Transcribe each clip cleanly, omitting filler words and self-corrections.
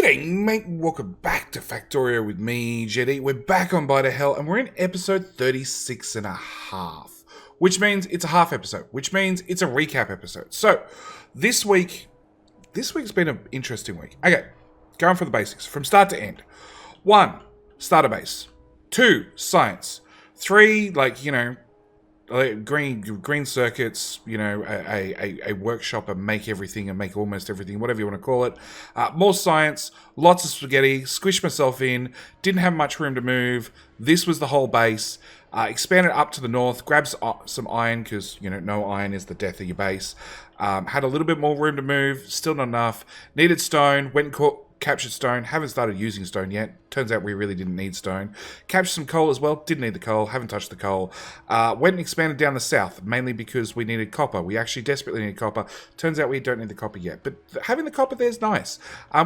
G'day mate, welcome back to Factorio with me, Jetty. We're back on Bite of Hell and we're in episode 36½, which means it's a half episode, which means it's a recap episode. So, this week's been an interesting week. Okay, going for the basics, from start to end. 1, starter base. 2, science. 3, green circuits, a workshop and make everything and make almost everything, whatever you want to call it. More science, lots of spaghetti, squished myself in, didn't have much room to move. This was the whole base. Expanded up to the north, grabbed some iron because, no iron is the death of your base. Had a little bit more room to move, still not enough. Needed stone, went and captured stone, haven't started using stone yet. Turns out we really didn't need stone. Captured some coal as well, didn't need the coal, haven't touched the coal. Went and expanded down the south, mainly because we needed copper. We actually desperately needed copper. Turns out we don't need the copper yet, but having the copper there is nice.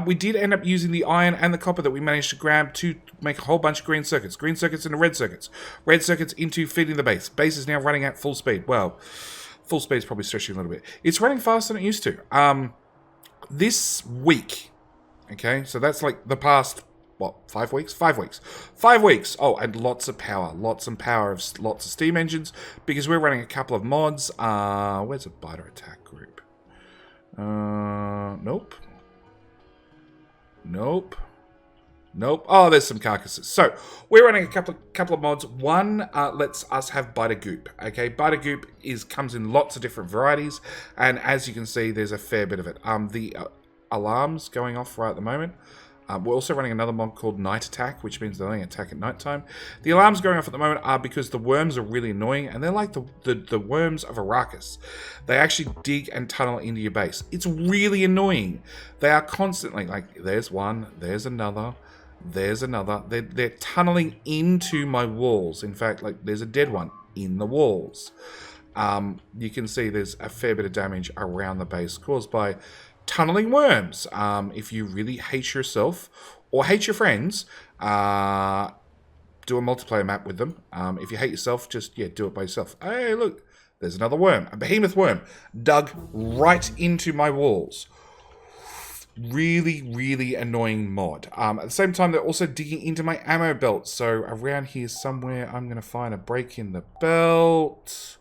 We did end up using the iron and the copper that we managed to grab to make a whole bunch of green circuits. Green circuits into red circuits. Red circuits into feeding the base. Base is now running at full speed. Well, full speed is probably stretching a little bit. It's running faster than it used to. This week... Okay, so that's like the past, 5 weeks? 5 weeks. 5 weeks. Oh, and lots of power. Lots of steam engines, because we're running a couple of mods. Where's a biter attack group? Nope. Oh, there's some carcasses. So, we're running a couple of mods. One lets us have biter goop. Okay, biter goop comes in lots of different varieties, and as you can see, there's a fair bit of it. The alarms going off right at the moment. We're also running another mod called Night Attack, which means they only attack at night time. The alarms going off at the moment are because the worms are really annoying, and they're like the worms of Arrakis. They actually dig and tunnel into your base. It's really annoying. They are constantly, there's one, there's another, there's another. They're tunneling into my walls. In fact, there's a dead one in the walls. You can see there's a fair bit of damage around the base caused by tunneling worms. If you really hate yourself or hate your friends, do a multiplayer map with them. If you hate yourself, just do it by yourself. Hey, look, there's another worm, a behemoth worm, dug right into my walls. Really, really annoying mod. At the same time, they're also digging into my ammo belt. So around here somewhere, I'm going to find a break in the belt.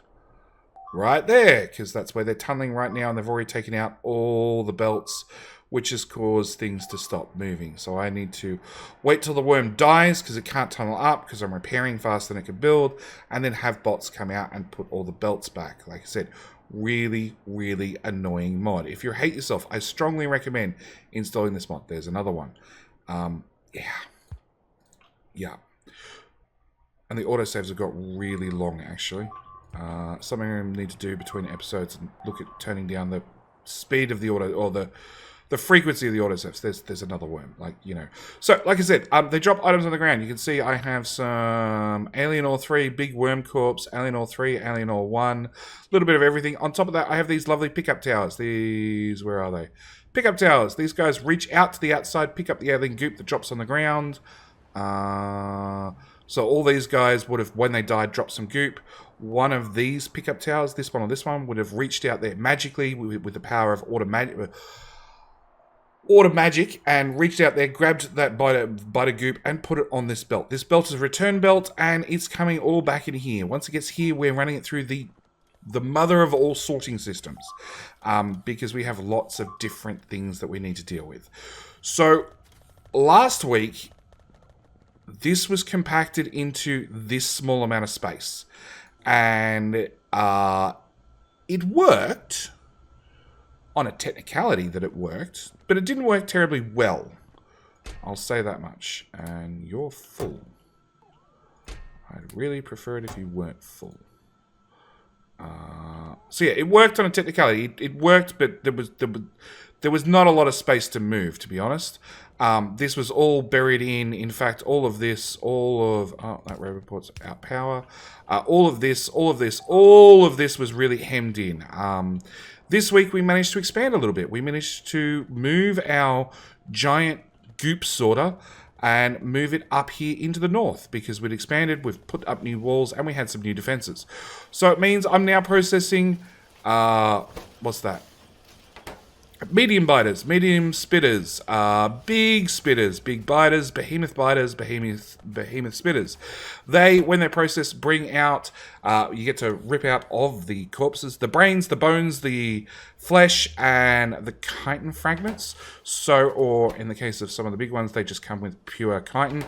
Right there, because that's where they're tunneling right now, and they've already taken out all the belts, which has caused things to stop moving. So I need to wait till the worm dies, because it can't tunnel up, because I'm repairing faster than it can build, and then have bots come out and put all the belts back. Like I said, really, really annoying mod. If you hate yourself, I strongly recommend installing this mod. There's another one. Yeah. And the autosaves have got really long, actually. Something I need to do between episodes and look at turning down the speed of the auto, or the frequency of the autosaves. There's another worm, So, like I said, they drop items on the ground. You can see I have some Alien Ore 3, Big Worm Corpse, Alien Ore 3, Alien Ore 1, a little bit of everything. On top of that, I have these lovely pickup towers. Where are they? Pickup towers. These guys reach out to the outside, pick up the alien goop that drops on the ground. So all these guys would have, when they died, dropped some goop. One of these pickup towers, this one or this one, would have reached out there magically with the power of auto magic, and reached out there, grabbed that biter goop, and put it on this belt. This belt is a return belt, and it's coming all back in here. Once it gets here, we're running it through the mother of all sorting systems, because we have lots of different things that we need to deal with. So last week, this was compacted into this small amount of space. And it worked on a technicality that it worked, but it didn't work terribly well. I'll say that much. And you're full. I'd really prefer it if you weren't full. So yeah, it worked on a technicality. It worked, but there was not a lot of space to move, to be honest. This was all buried in fact, all of this that road report's out power. All of this was really hemmed in. This week we managed to expand a little bit. We managed to move our giant goop sorter and move it up here into the north, because we'd expanded, we've put up new walls, and we had some new defenses. So it means I'm now processing, what's that? Medium biters, medium spitters, big spitters, big biters, behemoth spitters. They, when they're processed, bring out, you get to rip out of the corpses, the brains, the bones, the flesh, and the chitin fragments. So, or in the case of some of the big ones, they just come with pure chitin.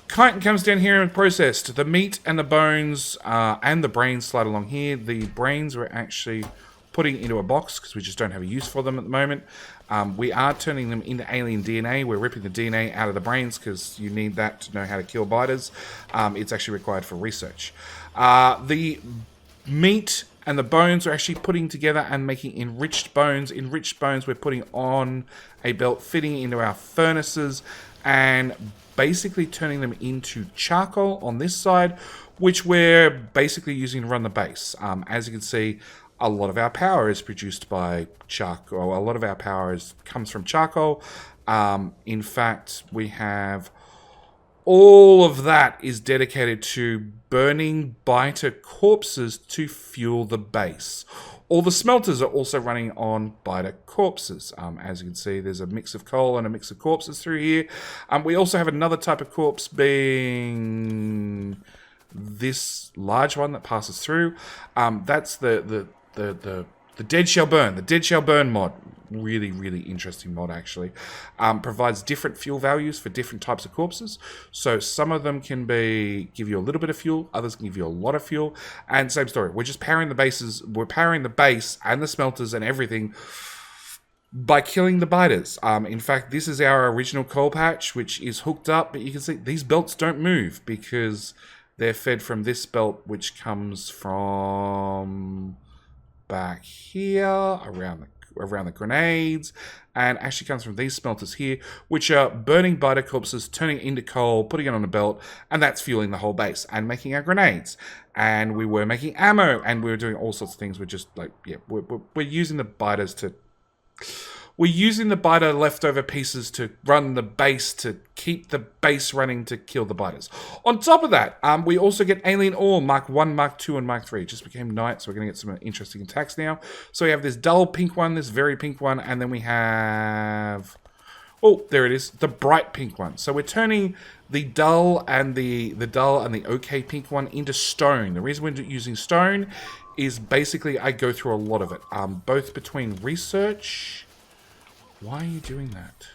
Chitin comes down here and processed. The meat and the bones and the brains slide along here. The brains were actually putting into a box because we just don't have a use for them at the moment. We are turning them into alien DNA. We're ripping the DNA out of the brains because you need that to know how to kill biters. It's actually required for research. The meat and the bones are actually putting together and making enriched bones. Enriched bones we're putting on a belt, fitting into our furnaces, and basically turning them into charcoal on this side, which we're basically using to run the base. As you can see, a lot of our power is produced by charcoal. A lot of our power comes from charcoal. In fact, we have all of that is dedicated to burning biter corpses to fuel the base. All the smelters are also running on biter corpses. As you can see, there's a mix of coal and a mix of corpses through here. We also have another type of corpse being this large one that passes through. That's the Dead Shall Burn. The Dead Shall Burn mod. Really, really interesting mod, actually. Provides different fuel values for different types of corpses. So some of them can give you a little bit of fuel. Others can give you a lot of fuel. And same story. We're just powering the bases. We're powering the base and the smelters and everything by killing the biters. In fact, this is our original coal patch, which is hooked up. But you can see these belts don't move because they're fed from this belt, which comes from back here around the grenades, and actually comes from these smelters here, which are burning biter corpses, turning it into coal, putting it on a belt, and that's fueling the whole base and making our grenades. And we were making ammo, and we were doing all sorts of things. We're just like, yeah, we're using the biters to. We're using the biter leftover pieces to run the base, to keep the base running, to kill the biters. On top of that, we also get Alien Ore, Mark 1, Mark 2, and Mark 3. It just became night, so we're going to get some interesting attacks now. So we have this dull pink one, this very pink one, and then we have... Oh, there it is, the bright pink one. So we're turning the dull and the okay pink one into stone. The reason we're using stone is basically I go through a lot of it, both between research... Why are you doing that?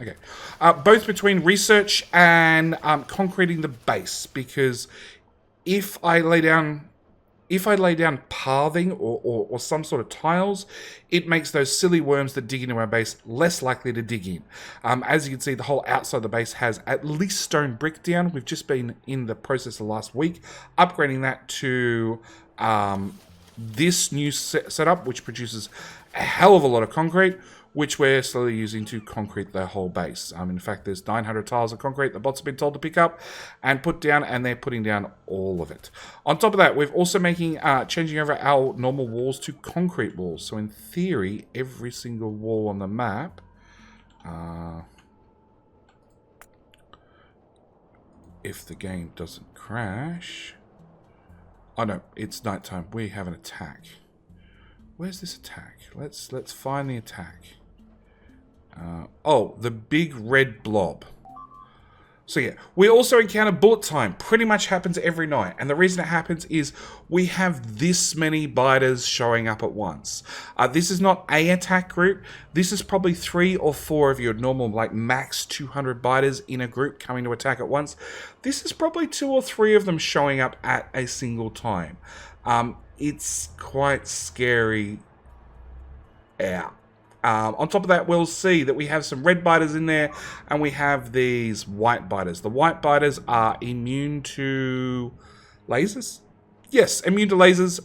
Okay. Both between research and concreting the base, because if I lay down pathing or some sort of tiles, it makes those silly worms that dig into our base less likely to dig in. As you can see, the whole outside of the base has at least stone brick down. We've just been in the process of last week upgrading that to this new setup, which produces a hell of a lot of concrete, which we're slowly using to concrete the whole base. In fact, there's 900 tiles of concrete the bots have been told to pick up and put down, and they're putting down all of it. On top of that, we're also changing over our normal walls to concrete walls. So in theory, every single wall on the map, if the game doesn't crash... Oh no, it's nighttime. We have an attack. Where's this attack? Let's find the attack. Oh, the big red blob. So yeah, we also encounter bullet time. Pretty much happens every night. And the reason it happens is we have this many biters showing up at once. This is not a attack group. This is probably 3 or 4 of your normal, like, max 200 biters in a group coming to attack at once. This is probably 2 or 3 of them showing up at a single time. It's quite scary. Yeah. On top of that, we'll see that we have some red biters in there, and we have these white biters. The white biters are immune to lasers? Yes, immune to lasers.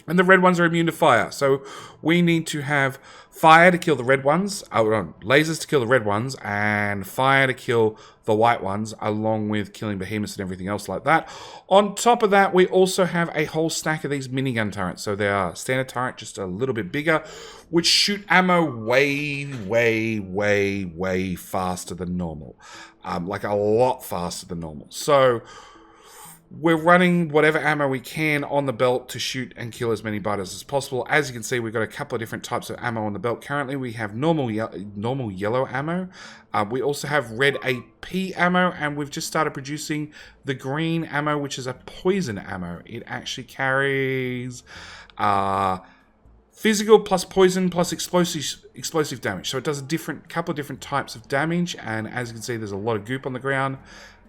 And the red ones are immune to fire. So we need to have fire to kill the red ones, lasers to kill the red ones, and fire to kill the white ones, along with killing behemoths and everything else like that. On top of that, we also have a whole stack of these minigun turrets. So they are standard turret, just a little bit bigger, which shoot ammo way, way, way, way faster than normal. Like a lot faster than normal. So we're running whatever ammo we can on the belt to shoot and kill as many biters as possible. As you can see, we've got a couple of different types of ammo on the belt. Currently, we have normal yellow ammo. We also have red AP ammo, and we've just started producing the green ammo, which is a poison ammo. It actually carries physical plus poison plus explosive damage. So it does a couple of different types of damage, and as you can see, there's a lot of goop on the ground.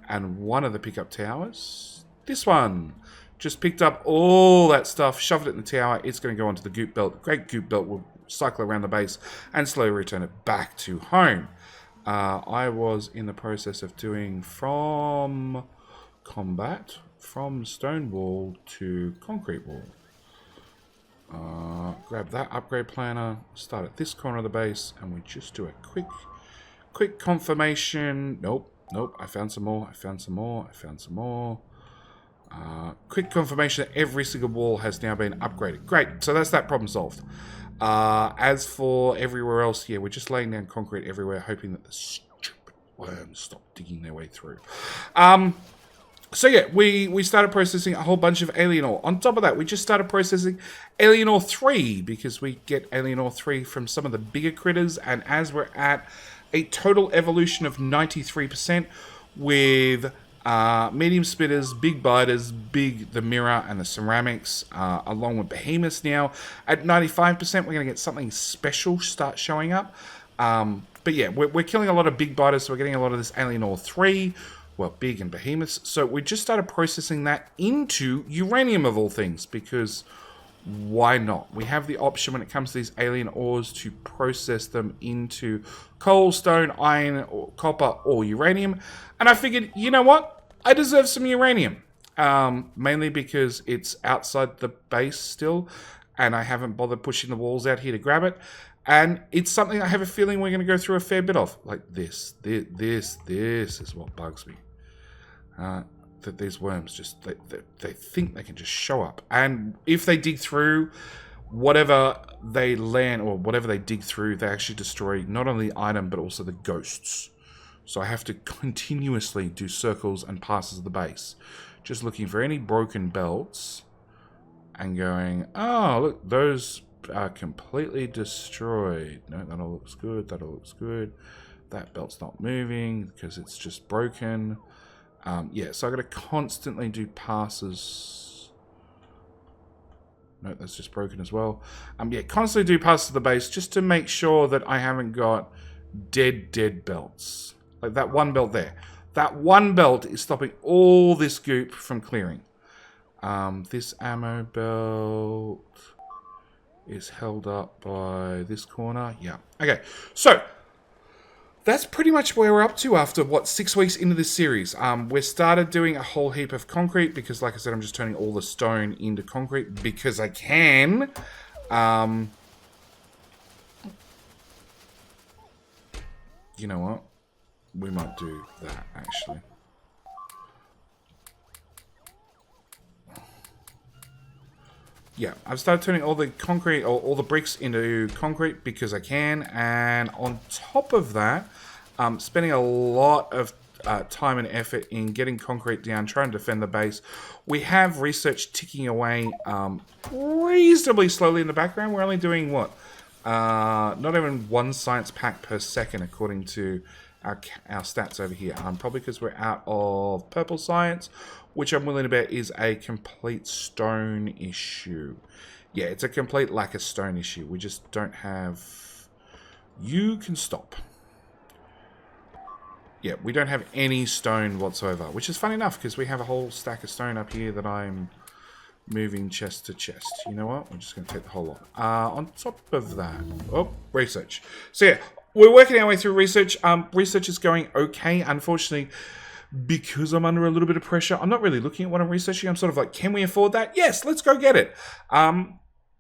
And one of the pickup towers... This one just picked up all that stuff, shoved it in the tower. It's going to go onto the goop belt. Great goop belt will cycle around the base and slowly return it back to home. I was in the process of doing from combat, from stone wall to concrete wall. Grab that upgrade planner, start at this corner of the base, and we just do a quick confirmation. Nope, I found some more. Quick confirmation that every single wall has now been upgraded. Great, so that's that problem solved. As for everywhere else, yeah, we're just laying down concrete everywhere, hoping that the stupid worms stop digging their way through. So yeah, we started processing a whole bunch of alien ore. On top of that, we just started processing alien ore 3, because we get alien ore 3 from some of the bigger critters, and as we're at a total evolution of 93% with... medium spitters, big biters, the mirror and the ceramics, along with behemoths now. At 95%, we're going to get something special start showing up. But yeah, we're killing a lot of big biters, so we're getting a lot of this alien ore 3, well, big and behemoths. So we just started processing that into uranium of all things, because why not? We have the option when it comes to these alien ores to process them into coal, stone, iron, or copper, or uranium. And I figured, you know what? I deserve some uranium. Mainly because it's outside the base still, and I haven't bothered pushing the walls out here to grab it. And it's something I have a feeling we're going to go through a fair bit of. Like this is what bugs me. That these worms just, they think they can just show up. And if they dig through whatever they land, or whatever they dig through, they actually destroy not only the item, but also the ghosts. So I have to continuously do circles and passes of the base. Just looking for any broken belts. And going, oh, look, those are completely destroyed. No, that all looks good, that all looks good. That belt's not moving because it's just broken. Yeah, so I've got to constantly do passes. No, that's just broken as well. Yeah, constantly do passes to the base just to make sure that I haven't got dead belts. Like that one belt there. That one belt is stopping all this goop from clearing. This ammo belt is held up by this corner. Yeah. Okay, so that's pretty much where we're up to after, what, 6 weeks into this series. We started doing a whole heap of concrete because, like I said, I'm just turning all the stone into concrete because I can. You know what? We might do that, actually. Yeah, I've started turning all the concrete, or all the bricks into concrete because I can. And on top of that, spending a lot of time and effort in getting concrete down, trying to defend the base. We have research ticking away reasonably slowly in the background. We're only doing, what? Not even 1 science pack per second, according to our stats over here. Probably because we're out of purple science, which I'm willing to bet is a complete stone issue. Yeah, it's a complete lack of stone issue. We just don't have... You can stop. Yeah, we don't have any stone whatsoever, which is funny enough because we have a whole stack of stone up here that I'm moving chest to chest. You know what? We're just going to take the whole lot. On top of that... Oh, research. So yeah, we're working our way through research. Research is going okay. Unfortunately, because I'm under a little bit of pressure, I'm not really looking at what I'm researching. I'm sort of like, can we afford that? Yes, let's go get it.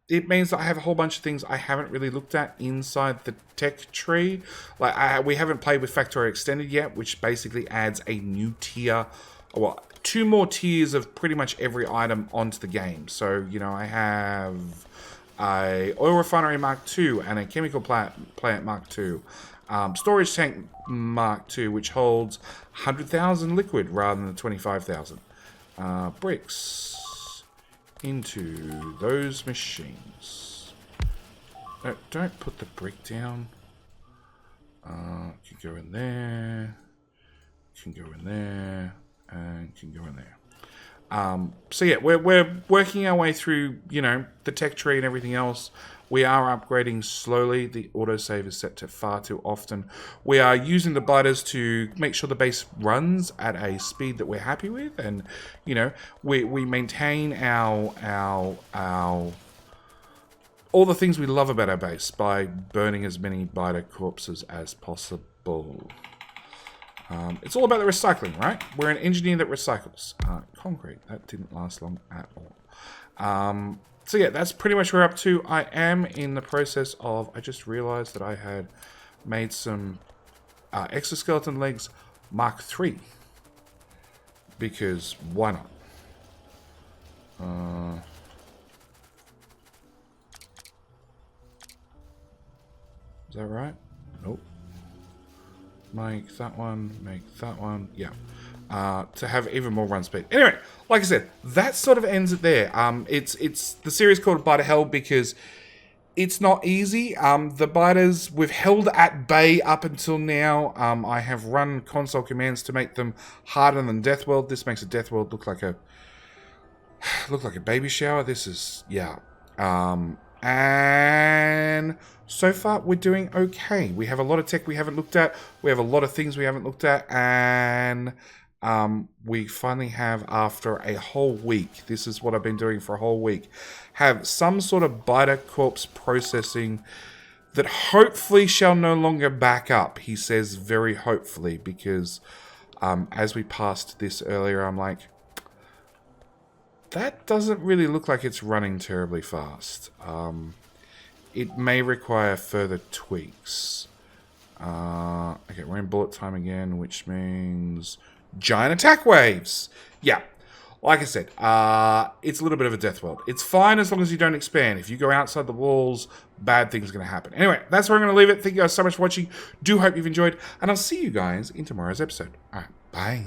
It means that I have a whole bunch of things I haven't really looked at inside the tech tree. Like, we haven't played with Factorio Extended yet, which basically adds a new tier, well, 2 more tiers of pretty much every item onto the game. So, you know, I have a oil refinery Mark II and a chemical plant Mark II. Storage tank Mark II, which holds 100,000 liquid rather than the 25,000. bricks into those machines. No, don't put the brick down. Can go in there. Can go in there. And can go in there. So yeah, we're working our way through, you know, the tech tree and everything else. We are upgrading slowly. The autosave is set to far too often. We are using the biters to make sure the base runs at a speed that we're happy with, and you know, we maintain our all the things we love about our base by burning as many biter corpses as possible. It's all about the recycling, right? We're an engineer that recycles. Concrete, that didn't last long at all. So yeah, that's pretty much where we're up to. I am in the process of, I just realized that I had made some exoskeleton legs Mark III. Because why not? Is that right? Nope. Make that one, yeah. To have even more run speed. Anyway, like I said, that sort of ends it there. It's the series called Biter Hell because it's not easy. The biters we've held at bay up until now. I have run console commands to make them harder than Deathworld. This makes a Deathworld look like a baby shower. This is, yeah. And so far we're doing okay. We have a lot of tech we haven't looked at. We have a lot of things we haven't looked at, and we finally have, after a whole week, this is what I've been doing for a whole week, have some sort of biter corpse processing that hopefully shall no longer back up. He says very hopefully, because as we passed this earlier, I'm like, that doesn't really look like it's running terribly fast. It may require further tweaks. Okay, we're in bullet time again, which means giant attack waves. Yeah, like I said, it's a little bit of a death world. It's fine as long as you don't expand. If you go outside the walls, bad things are going to happen. Anyway, that's where I'm going to leave it. Thank you guys so much for watching. Do hope you've enjoyed, and I'll see you guys in tomorrow's episode. All right, bye.